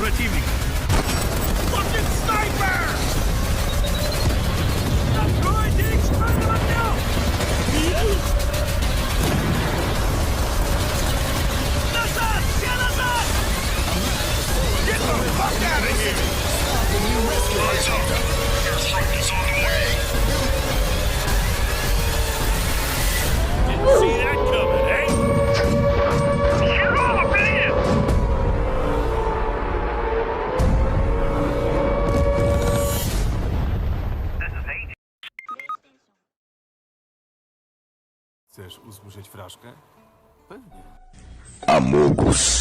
противника! Fucking sniper! Откройте их шквальным огнем! Назад! Все назад! Get the fuck out of here! Eyes up! Airstrike is on the way! Didn't see that coming, eh? Херово, блин! Chcesz usłyszeć fraszkę? Pewnie. Amogus.